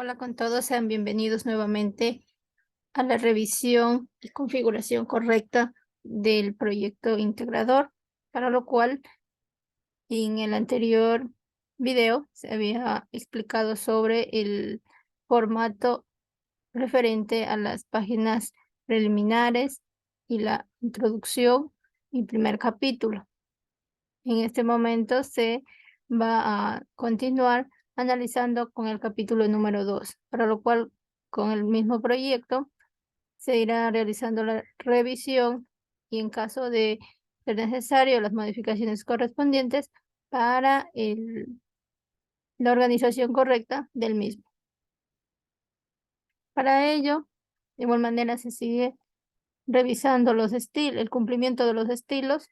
Hola con todos, sean bienvenidos nuevamente a la revisión y configuración correcta del proyecto integrador, para lo cual en el anterior video se había explicado sobre el formato referente a las páginas preliminares y la introducción y primer capítulo. En este momento se va a continuar analizando con el capítulo número 2, para lo cual con el mismo proyecto se irá realizando la revisión y en caso de ser necesario las modificaciones correspondientes para la organización correcta del mismo. Para ello, de igual manera se sigue revisando el cumplimiento de los estilos.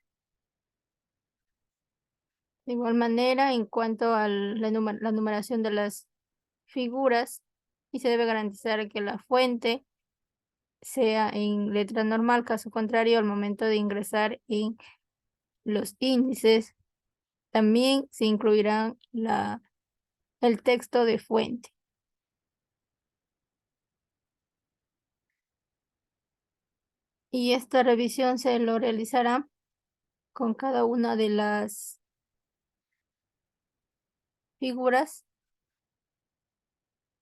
De igual manera, en cuanto a la numeración de las figuras, y se debe garantizar que la fuente sea en letra normal, caso contrario, al momento de ingresar en los índices, también se incluirá el texto de fuente. Y esta revisión se lo realizará con cada una de las figuras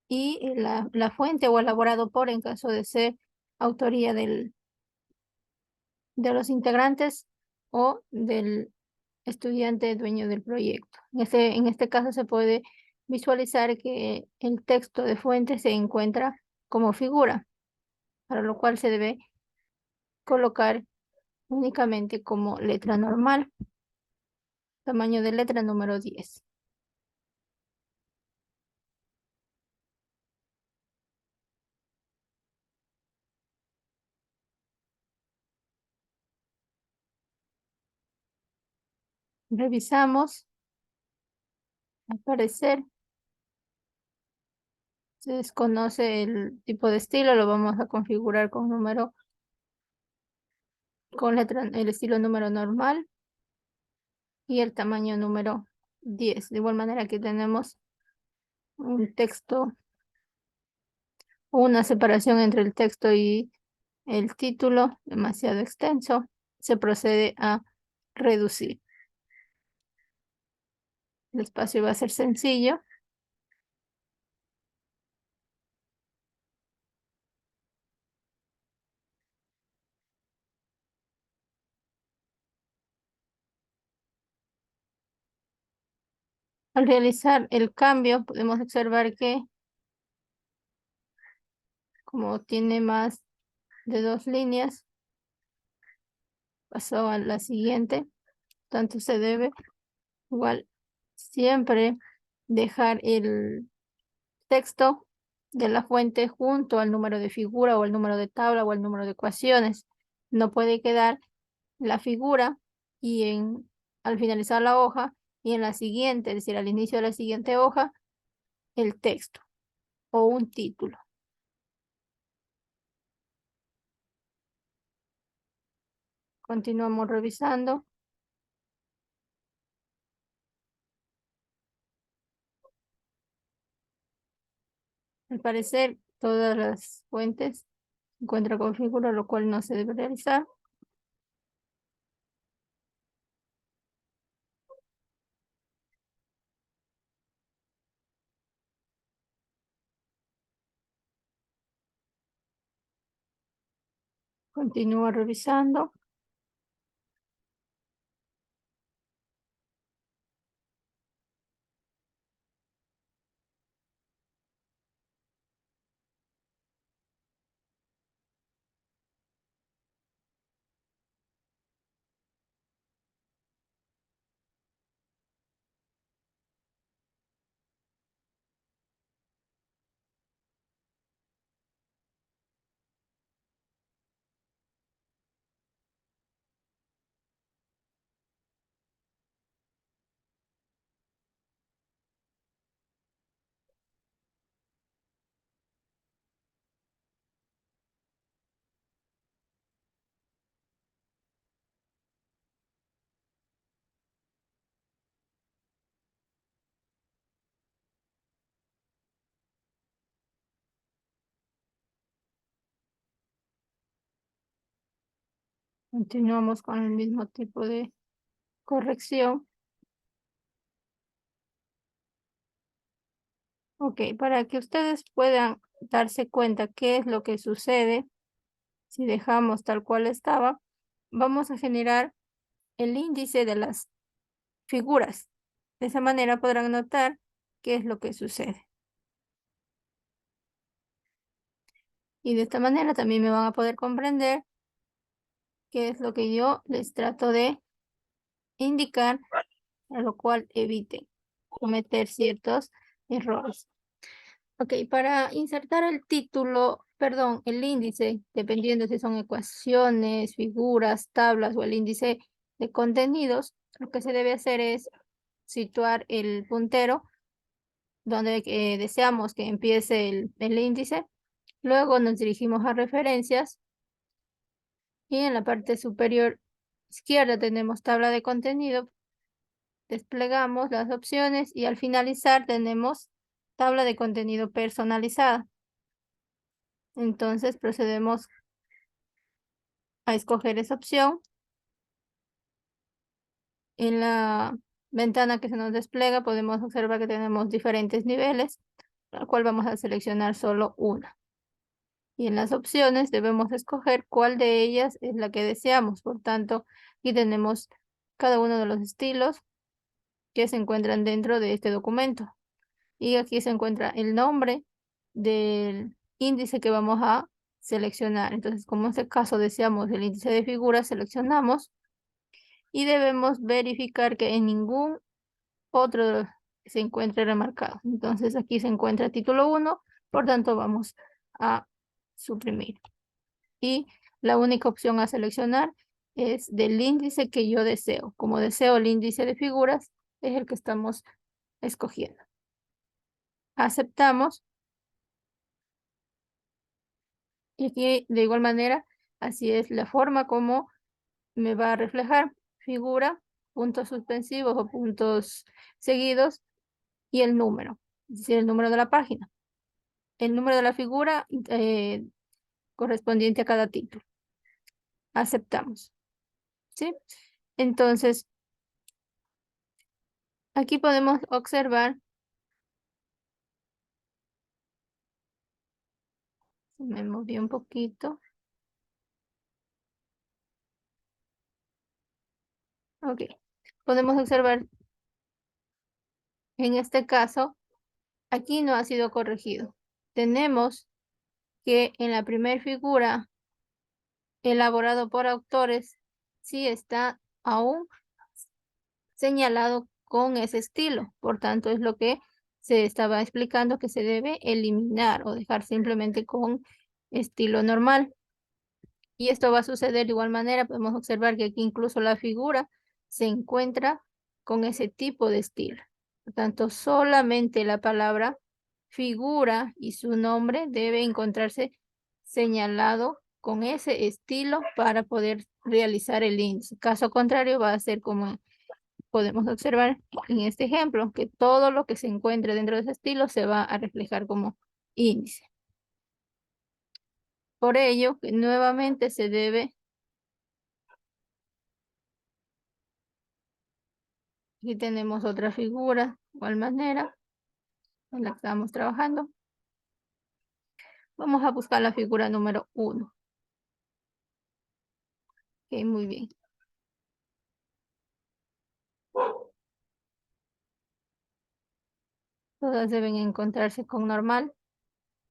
y la fuente o elaborado por, en caso de ser autoría de los integrantes o del estudiante dueño del proyecto. En este caso se puede visualizar que el texto de fuente se encuentra como figura, para lo cual se debe colocar únicamente como letra normal, tamaño de letra número 10. Revisamos, al parecer se desconoce el tipo de estilo, lo vamos a configurar con el estilo número normal y el tamaño número 10. De igual manera que tenemos un texto, una separación entre el texto y el título demasiado extenso, se procede a reducir. El espacio va a ser sencillo. Al realizar el cambio, podemos observar que como tiene más de 2 líneas, pasó a la siguiente. Tanto se debe igual siempre dejar el texto de la fuente junto al número de figura o el número de tabla o el número de ecuaciones. No puede quedar la figura y al finalizar la hoja y en la siguiente, es decir, al inicio de la siguiente hoja, el texto o un título. Continuamos revisando. Al parecer, todas las fuentes se encuentran con figura, lo cual no se debe realizar. Continúa revisando. Continuamos con el mismo tipo de corrección. Ok, para que ustedes puedan darse cuenta qué es lo que sucede si dejamos tal cual estaba, vamos a generar el índice de las figuras. De esa manera podrán notar qué es lo que sucede. Y de esta manera también me van a poder comprender qué es lo que yo les trato de indicar, a lo cual eviten cometer ciertos errores. Ok, para insertar el título, perdón, el índice, dependiendo si son ecuaciones, figuras, tablas o el índice de contenidos, lo que se debe hacer es situar el puntero donde deseamos que empiece el índice. Luego nos dirigimos a referencias y en la parte superior izquierda tenemos tabla de contenido. Desplegamos las opciones y al finalizar tenemos tabla de contenido personalizada. Entonces procedemos a escoger esa opción. En la ventana que se nos despliega podemos observar que tenemos diferentes niveles, al cual vamos a seleccionar solo una. Y en las opciones debemos escoger cuál de ellas es la que deseamos. Por tanto, aquí tenemos cada uno de los estilos que se encuentran dentro de este documento. Y aquí se encuentra el nombre del índice que vamos a seleccionar. Entonces, como en este caso deseamos el índice de figuras, seleccionamos y debemos verificar que en ningún otro se encuentre remarcado. Entonces, aquí se encuentra título 1, por tanto vamos a suprimir. Y la única opción a seleccionar es del índice que yo deseo. Como deseo el índice de figuras, es el que estamos escogiendo. Aceptamos. Y aquí de igual manera, así es la forma como me va a reflejar figura, puntos suspensivos o puntos seguidos y el número, es decir, el número de la página. El número de la figura correspondiente a cada título. Aceptamos. ¿Sí? Entonces, aquí podemos observar, me moví un poquito. Ok. Podemos observar, en este caso, aquí no ha sido corregido. Tenemos que en la primera figura, elaborado por autores, sí está aún señalado con ese estilo. Por tanto, es lo que se estaba explicando que se debe eliminar o dejar simplemente con estilo normal. Y esto va a suceder de igual manera. Podemos observar que aquí incluso la figura se encuentra con ese tipo de estilo. Por tanto, solamente la palabra figura y su nombre debe encontrarse señalado con ese estilo para poder realizar el índice. Caso contrario, va a ser como podemos observar en este ejemplo, que todo lo que se encuentre dentro de ese estilo se va a reflejar como índice. Por ello, que nuevamente se debe, aquí tenemos otra figura, de igual manera, en la que estamos trabajando. Vamos a buscar la figura número 1. Ok, muy bien. Todas deben encontrarse con normal.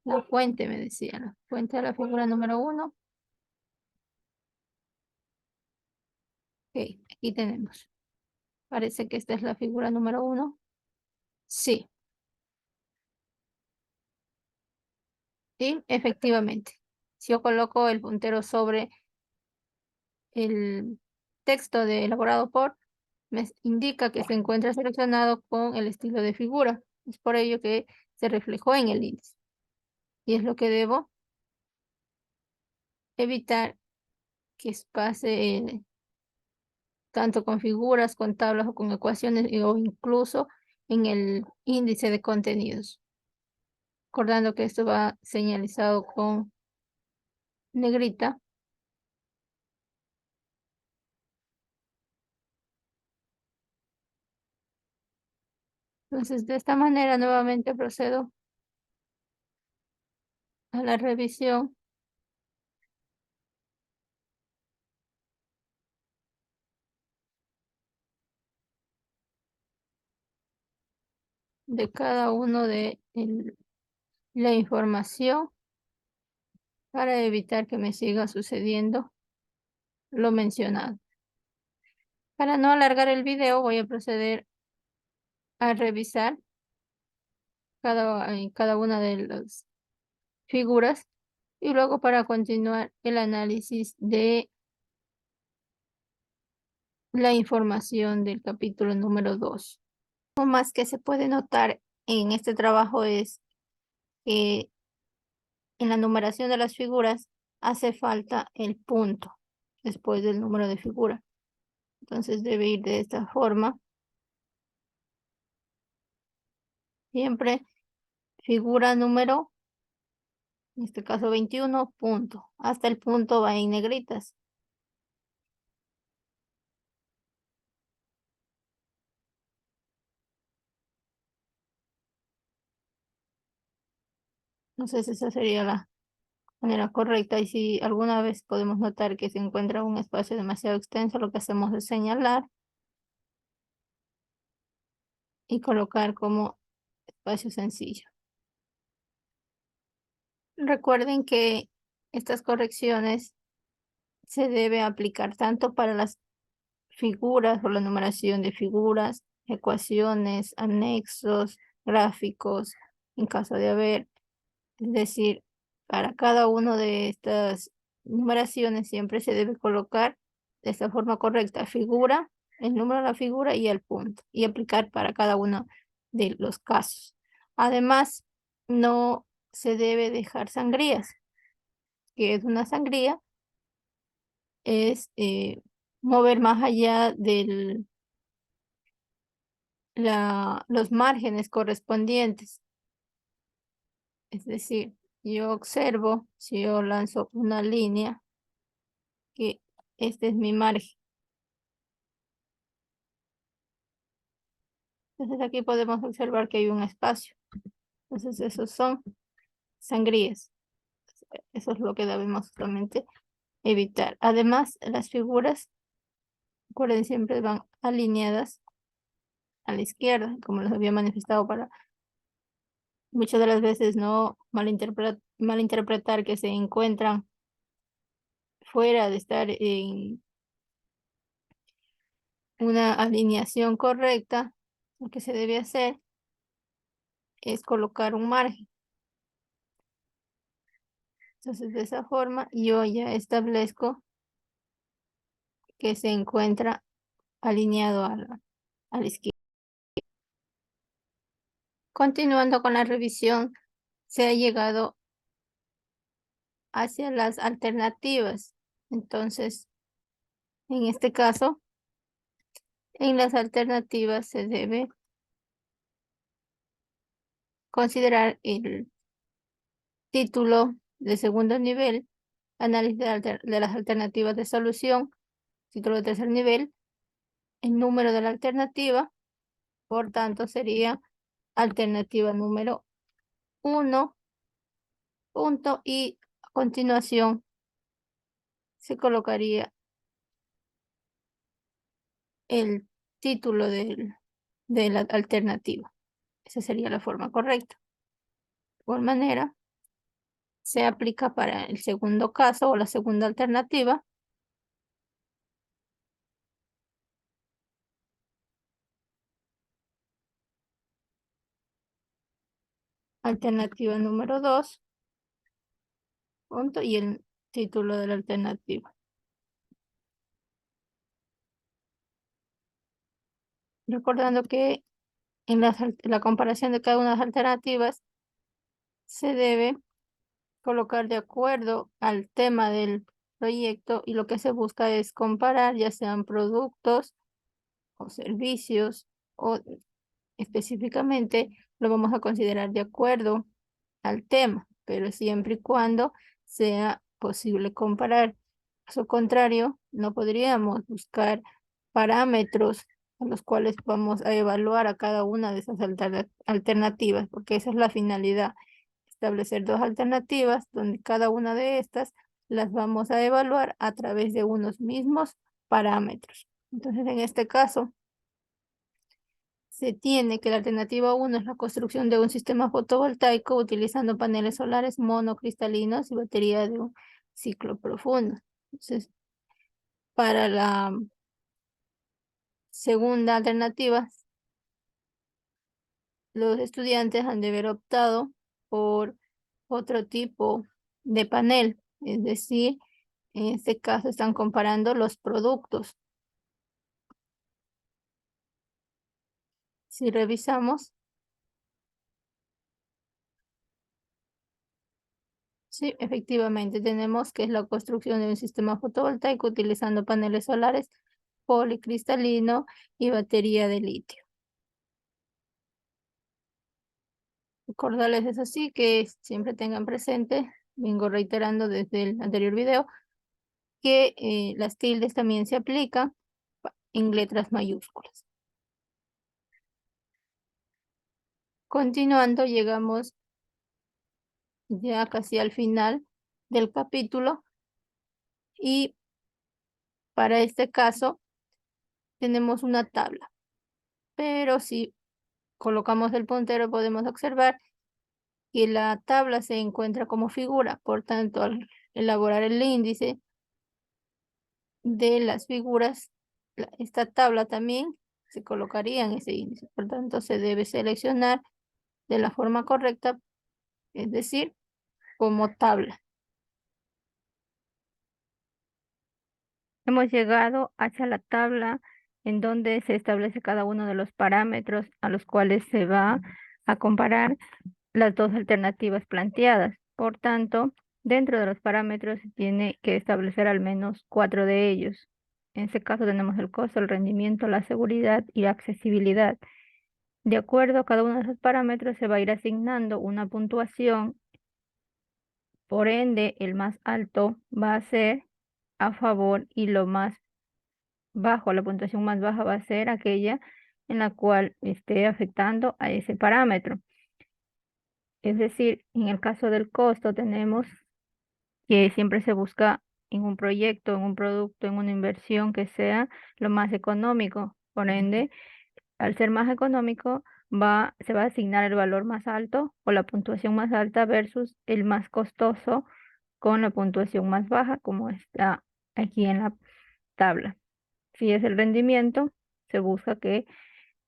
La fuente, me decía, la fuente de la figura número 1. Ok, aquí tenemos. Parece que esta es la figura número 1. Sí, sí, efectivamente. Si yo coloco el puntero sobre el texto de elaborado por, me indica que se encuentra seleccionado con el estilo de figura. Es por ello que se reflejó en el índice. Y es lo que debo evitar que pase tanto con figuras, con tablas o con ecuaciones o incluso en el índice de contenidos. Recordando que esto va señalizado con negrita. Entonces, de esta manera nuevamente procedo a la revisión de cada uno de la información para evitar que me siga sucediendo lo mencionado. Para no alargar el video, voy a proceder a revisar cada una de las figuras y luego para continuar el análisis de la información del capítulo número 2. Lo más que se puede notar en este trabajo es que en la numeración de las figuras hace falta el punto después del número de figura. Entonces debe ir de esta forma. Siempre figura número, en este caso 21, punto. Hasta el punto va en negritas. Entonces esa sería la manera correcta. Y si alguna vez podemos notar que se encuentra un espacio demasiado extenso, lo que hacemos es señalar y colocar como espacio sencillo. Recuerden que estas correcciones se debe aplicar tanto para las figuras o la numeración de figuras, ecuaciones, anexos, gráficos, en caso de haber. Es decir, para cada una de estas numeraciones siempre se debe colocar de esta forma correcta figura, el número de la figura y el punto, y aplicar para cada uno de los casos. Además, no se debe dejar sangrías. Que es una sangría? Es mover más allá de los márgenes correspondientes. Es decir, yo observo, si yo lanzo una línea, que este es mi margen. Entonces aquí podemos observar que hay un espacio. Entonces esos son sangrías. Eso es lo que debemos solamente evitar. Además, las figuras, recuerden, siempre van alineadas a la izquierda, como les había manifestado, para muchas de las veces no malinterpretar que se encuentran fuera de estar en una alineación correcta. Lo que se debe hacer es colocar un margen. Entonces, de esa forma, yo ya establezco que se encuentra alineado a la izquierda. Continuando con la revisión, se ha llegado hacia las alternativas. Entonces, en este caso, en las alternativas se debe considerar el título de segundo nivel, análisis de las alternativas de solución, título de tercer nivel, el número de la alternativa, por tanto sería alternativa número 1, punto, y a continuación se colocaría el título de la alternativa. Esa sería la forma correcta. De igual manera, se aplica para el segundo caso o la segunda alternativa. Alternativa número 2, punto, y el título de la alternativa. Recordando que en la comparación de cada una de las alternativas se debe colocar de acuerdo al tema del proyecto y lo que se busca es comparar ya sean productos o servicios o específicamente lo vamos a considerar de acuerdo al tema, pero siempre y cuando sea posible comparar. Caso contrario, no podríamos buscar parámetros a los cuales vamos a evaluar a cada una de esas alternativas, porque esa es la finalidad, establecer dos alternativas donde cada una de estas las vamos a evaluar a través de unos mismos parámetros. Entonces, en este caso, se tiene que la alternativa 1 es la construcción de un sistema fotovoltaico utilizando paneles solares monocristalinos y batería de un ciclo profundo. Entonces, para la segunda alternativa, los estudiantes han de haber optado por otro tipo de panel, es decir, en este caso están comparando los productos. Si revisamos, sí, efectivamente tenemos que es la construcción de un sistema fotovoltaico utilizando paneles solares policristalino y batería de litio. Recordarles eso sí, que siempre tengan presente, vengo reiterando desde el anterior video, que las tildes también se aplican en letras mayúsculas. Continuando, llegamos ya casi al final del capítulo y para este caso tenemos una tabla, pero si colocamos el puntero podemos observar que la tabla se encuentra como figura, por tanto al elaborar el índice de las figuras, esta tabla también se colocaría en ese índice, por tanto se debe seleccionar de la forma correcta, es decir, como tabla. Hemos llegado hacia la tabla en donde se establece cada uno de los parámetros a los cuales se va a comparar las dos alternativas planteadas. Por tanto, dentro de los parámetros se tiene que establecer al menos 4 de ellos. En este caso tenemos el costo, el rendimiento, la seguridad y la accesibilidad. De acuerdo a cada uno de esos parámetros se va a ir asignando una puntuación. Por ende, el más alto va a ser a favor y lo más bajo, la puntuación más baja va a ser aquella en la cual esté afectando a ese parámetro. Es decir, en el caso del costo tenemos que siempre se busca en un proyecto, en un producto, en una inversión que sea lo más económico. Por ende, al ser más económico, se va a asignar el valor más alto o la puntuación más alta versus el más costoso con la puntuación más baja, como está aquí en la tabla. Si es el rendimiento, se busca que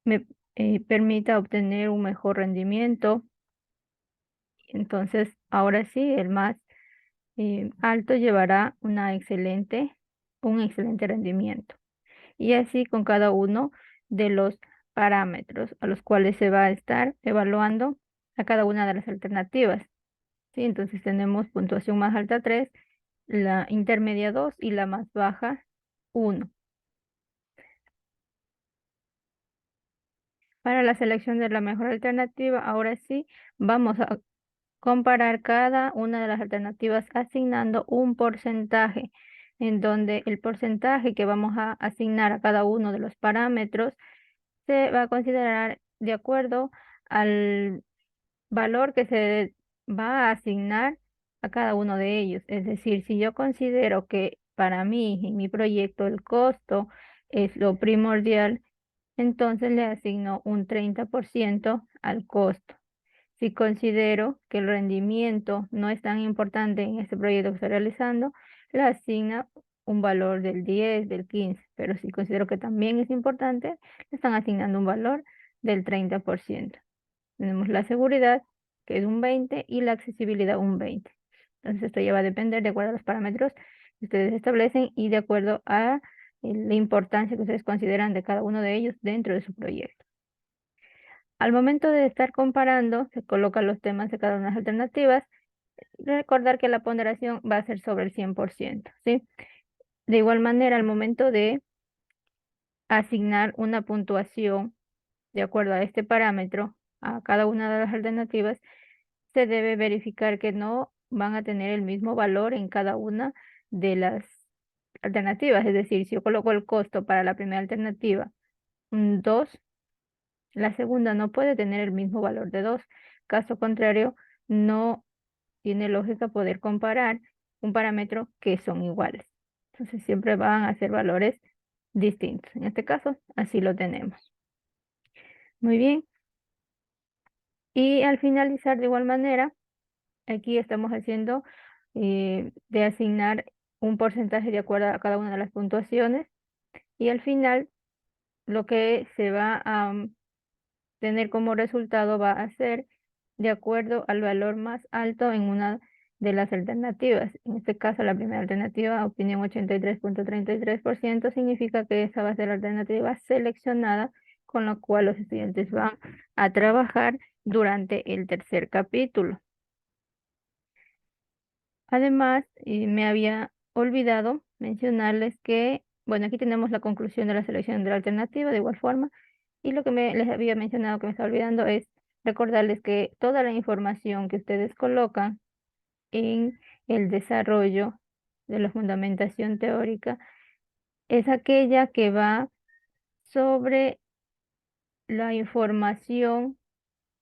me permita obtener un mejor rendimiento. Entonces, ahora sí, el más alto llevará un excelente rendimiento. Y así con cada uno de los parámetros a los cuales se va a estar evaluando a cada una de las alternativas. ¿Sí? Entonces tenemos puntuación más alta 3, la intermedia 2 y la más baja 1. Para la selección de la mejor alternativa, ahora sí, vamos a comparar cada una de las alternativas asignando un porcentaje, en donde el porcentaje que vamos a asignar a cada uno de los parámetros se va a considerar de acuerdo al valor que se va a asignar a cada uno de ellos. Es decir, si yo considero que para mí, en mi proyecto, el costo es lo primordial, entonces le asigno un 30% al costo. Si considero que el rendimiento no es tan importante en este proyecto que estoy realizando, le asigna un valor del 10, del 15, pero si considero que también es importante, le están asignando un valor del 30%. Tenemos la seguridad, que es un 20, y la accesibilidad un 20. Entonces esto ya va a depender de acuerdo a los parámetros que ustedes establecen y de acuerdo a la importancia que ustedes consideran de cada uno de ellos dentro de su proyecto. Al momento de estar comparando, se colocan los temas de cada una de las alternativas. Recordar que la ponderación va a ser sobre el 100%, ¿sí? De igual manera, al momento de asignar una puntuación de acuerdo a este parámetro a cada una de las alternativas, se debe verificar que no van a tener el mismo valor en cada una de las alternativas. Es decir, si yo coloco el costo para la primera alternativa 2, la segunda no puede tener el mismo valor de 2. Caso contrario, no tiene lógica poder comparar un parámetro que son iguales. Entonces siempre van a ser valores distintos. En este caso, así lo tenemos. Muy bien. Y al finalizar de igual manera, aquí estamos haciendo de asignar un porcentaje de acuerdo a cada una de las puntuaciones. Y al final, lo que se va a tener como resultado va a ser de acuerdo al valor más alto en una de las alternativas. En este caso, la primera alternativa, opinión 83.33%, significa que esa va a ser la alternativa seleccionada con la cual los estudiantes van a trabajar durante el tercer capítulo. Además, me había olvidado mencionarles que, bueno, aquí tenemos la conclusión de la selección de la alternativa de igual forma. Y lo que les había mencionado que me estaba olvidando es recordarles que toda la información que ustedes colocan en el desarrollo de la fundamentación teórica es aquella que va sobre la información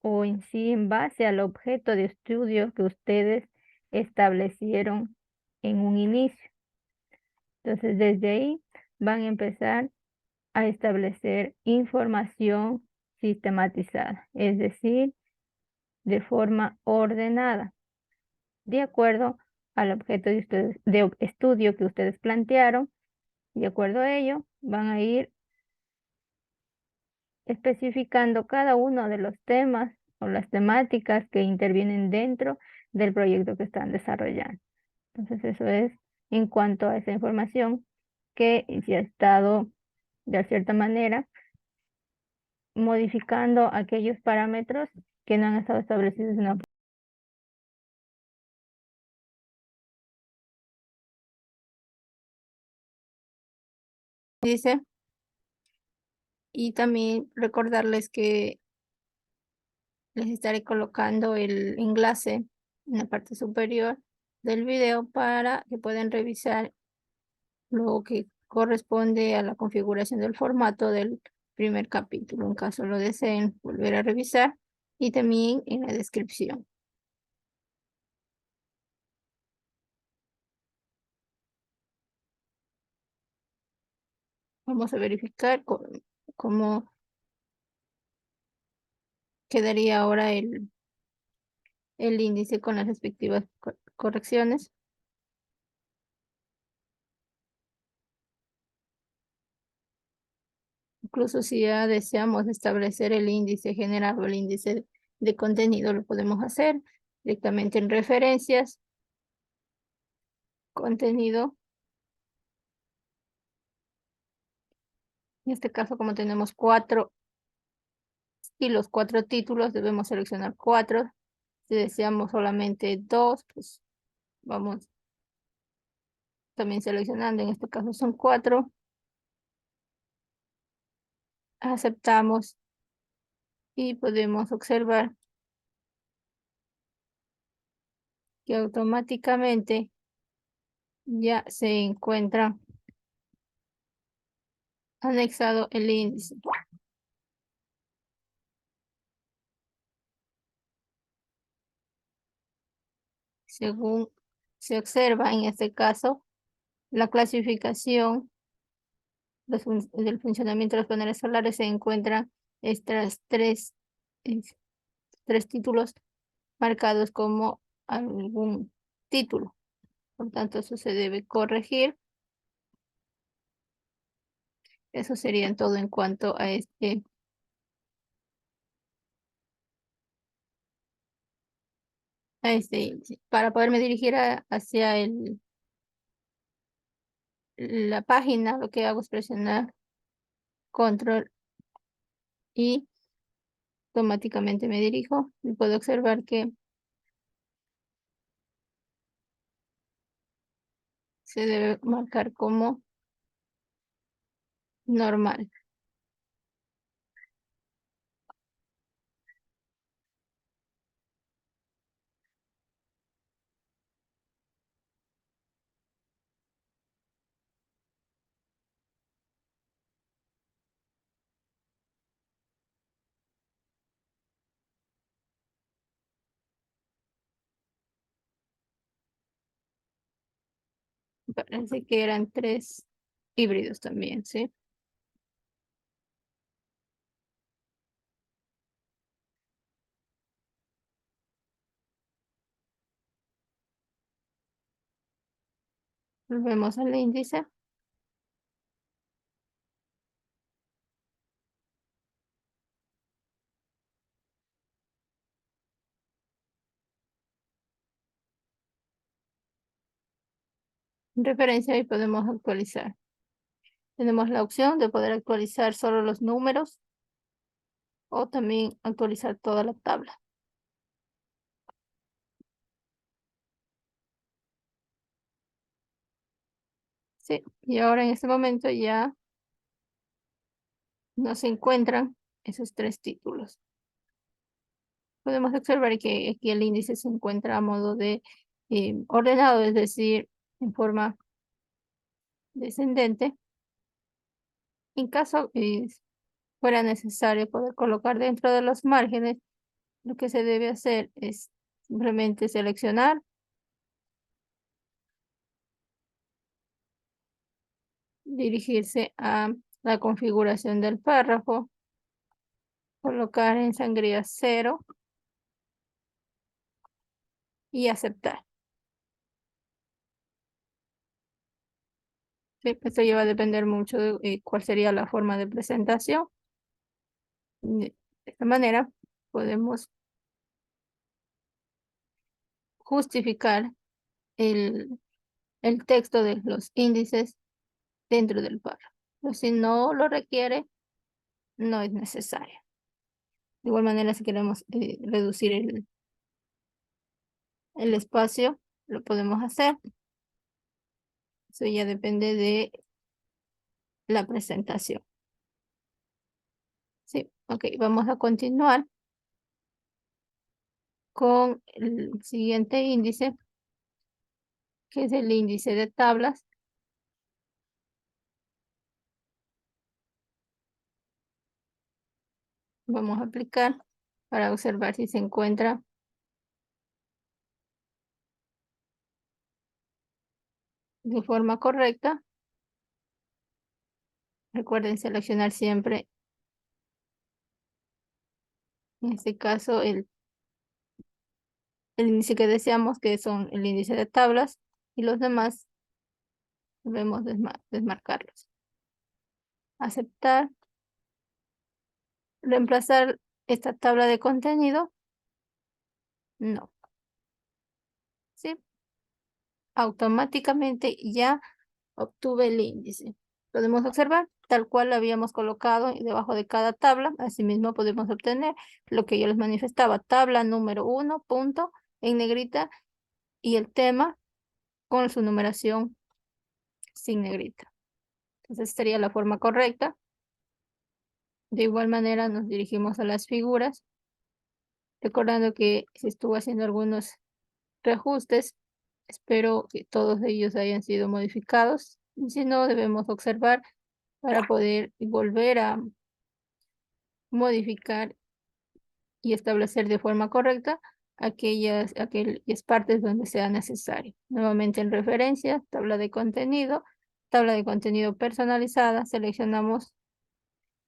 o en sí en base al objeto de estudio que ustedes establecieron en un inicio. Entonces, desde ahí van a empezar a establecer información sistematizada, es decir, de forma ordenada, de acuerdo al objeto de estudio que ustedes plantearon. De acuerdo a ello, van a ir especificando cada uno de los temas o las temáticas que intervienen dentro del proyecto que están desarrollando. Entonces, eso es en cuanto a esa información que ya ha estado, de cierta manera, modificando aquellos parámetros que no han estado establecidos en la... Dice, y también recordarles que les estaré colocando el enlace en la parte superior del video para que puedan revisar lo que corresponde a la configuración del formato del primer capítulo, en caso lo deseen volver a revisar, y también en la descripción. Vamos a verificar cómo quedaría ahora el índice con las respectivas correcciones. Incluso si ya deseamos establecer el índice general o el índice de contenido, lo podemos hacer directamente en referencias, contenido. En este caso, como tenemos 4 y los 4 títulos, debemos seleccionar 4. Si deseamos solamente 2, pues vamos también seleccionando. En este caso son 4. Aceptamos y podemos observar que automáticamente ya se encuentra anexado el índice. Según se observa en este caso, la clasificación del funcionamiento de los paneles solares se encuentran estas tres títulos marcados como algún título. Por tanto, eso se debe corregir. Eso sería todo en cuanto a este índice. Para poderme dirigir hacia la página, lo que hago es presionar control y automáticamente me dirijo y puedo observar que se debe marcar como normal. parece que eran 3 híbridos también, ¿sí? Volvemos al índice. En referencia y podemos actualizar. Tenemos la opción de poder actualizar solo los números o también actualizar toda la tabla. Sí, y ahora en este momento ya no se encuentran esos 3 títulos. Podemos observar que aquí el índice se encuentra a modo de ordenado, es decir, en forma descendente. En caso fuera necesario poder colocar dentro de los márgenes, lo que se debe hacer es simplemente seleccionar, dirigirse a la configuración del párrafo, colocar en sangría 0 y aceptar. Sí, esto ya va a depender mucho de cuál sería la forma de presentación. De esta manera podemos justificar el texto de los índices dentro del párrafo. Pero si no lo requiere, no es necesario. De igual manera, si queremos reducir el espacio, lo podemos hacer. Eso ya depende de la presentación. Sí, ok, vamos a continuar con el siguiente índice, que es el índice de tablas. Vamos a aplicar para observar si se encuentra de forma correcta. Recuerden seleccionar siempre, en este caso, el índice que deseamos, que son el índice de tablas, y los demás debemos desmarcarlos. Aceptar, reemplazar esta tabla de contenido, no. ¿Sí? Automáticamente ya obtuve el índice. Podemos observar tal cual lo habíamos colocado debajo de cada tabla. Asimismo podemos obtener lo que yo les manifestaba, tabla número 1, punto, en negrita, y el tema con su numeración sin negrita. Entonces sería la forma correcta. De igual manera nos dirigimos a las figuras, recordando que se estuvo haciendo algunos reajustes. Espero que todos ellos hayan sido modificados. Y si no, debemos observar para poder volver a modificar y establecer de forma correcta aquellas partes donde sea necesario. Nuevamente en referencia, tabla de contenido personalizada, seleccionamos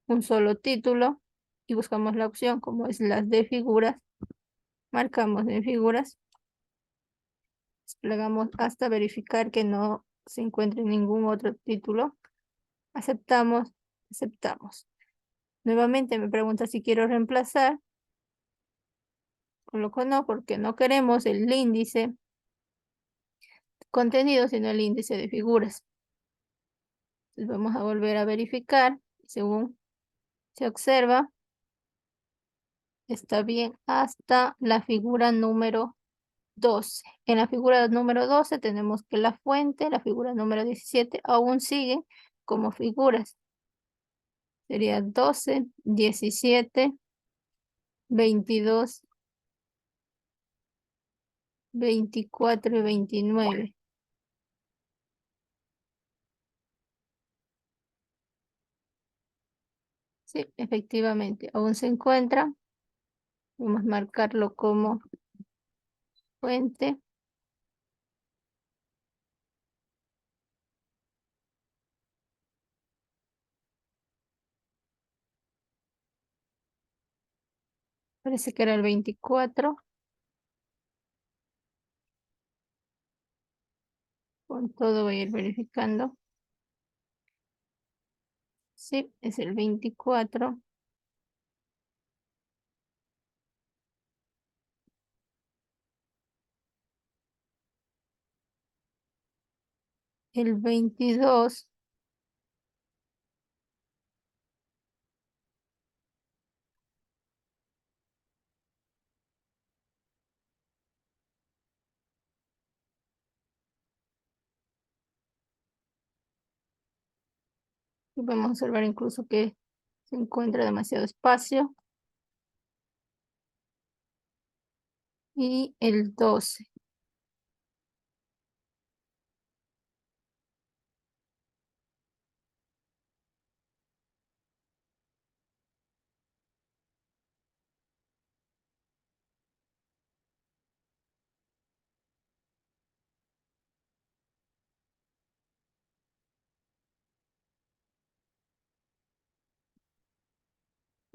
un solo título y buscamos la opción como es las de figuras, marcamos en figuras, desplegamos hasta verificar que no se encuentre ningún otro título, aceptamos, aceptamos. Nuevamente me pregunta si quiero reemplazar, coloco no porque no queremos el índice contenido, sino el índice de figuras. Entonces vamos a volver a verificar, según se observa, está bien hasta la figura número 12. En la figura número 12 tenemos que la fuente, la figura número 17 aún siguen como figuras. Sería 12, 17, 22, 24 y 29. Sí, efectivamente, aún se encuentra. Vamos a marcarlo como fuente. Parece que era el 24. Con todo voy a ir verificando. Sí, es el 24. El 22. Y podemos observar incluso que se encuentra demasiado espacio. Y el 12.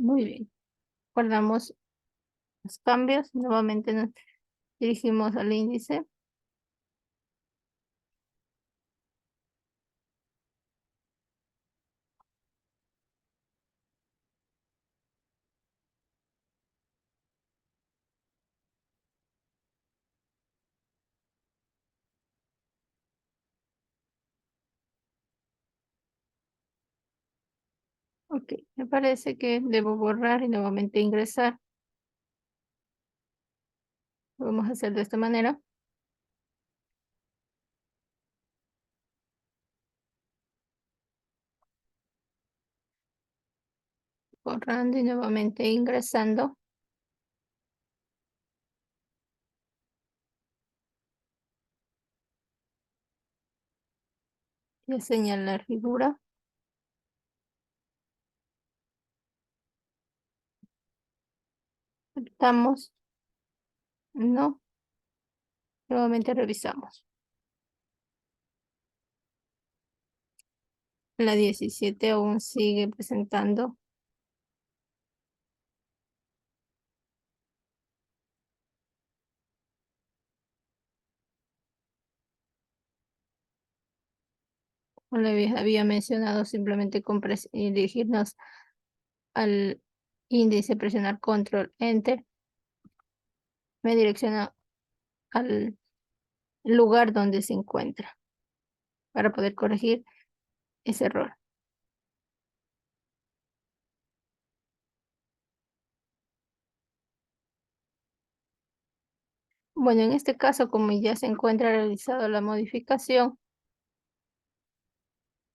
Muy bien. Guardamos los cambios. Nuevamente nos dirigimos al índice. Ok, me parece que debo borrar y nuevamente ingresar. Lo vamos a hacer de esta manera. Borrando y nuevamente ingresando. Y a señalar figura. Aceptamos. No. Nuevamente revisamos. La 17 aún sigue presentando. Como le había mencionado, simplemente con dirigirnos al índice, presionar control enter, me direcciona al lugar donde se encuentra para poder corregir ese error. Bueno, en este caso, como ya se encuentra realizada la modificación,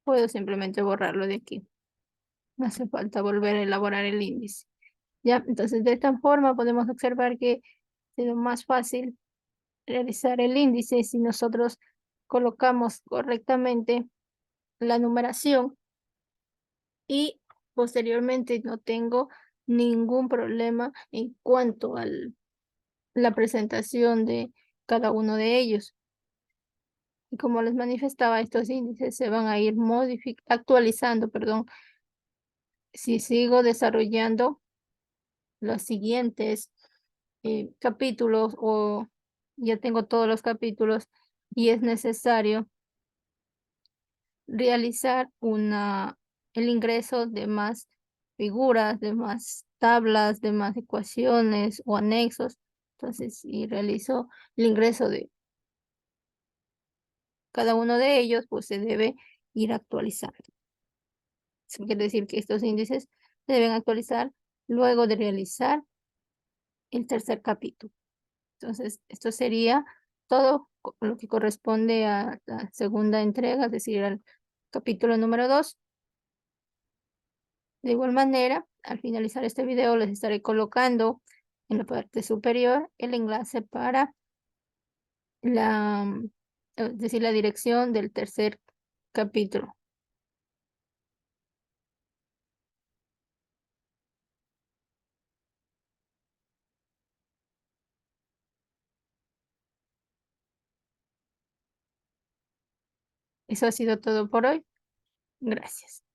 puedo simplemente borrarlo de aquí. No hace falta volver a elaborar el índice. Ya, entonces de esta forma podemos observar que es lo más fácil realizar el índice si nosotros colocamos correctamente la numeración y posteriormente no tengo ningún problema en cuanto a la presentación de cada uno de ellos. Y como les manifestaba, estos índices se van a ir actualizando, perdón, si sigo desarrollando los siguientes capítulos o ya tengo todos los capítulos y es necesario realizar el ingreso de más figuras, de más tablas, de más ecuaciones o anexos. Entonces, si realizo el ingreso de cada uno de ellos, pues se debe ir actualizando. Eso quiere decir que estos índices se deben actualizar luego de realizar el tercer capítulo. Entonces, esto sería todo lo que corresponde a la segunda entrega, es decir, al capítulo número 2. De igual manera, al finalizar este video les estaré colocando en la parte superior el enlace para es decir, la dirección del tercer capítulo. Eso ha sido todo por hoy. Gracias.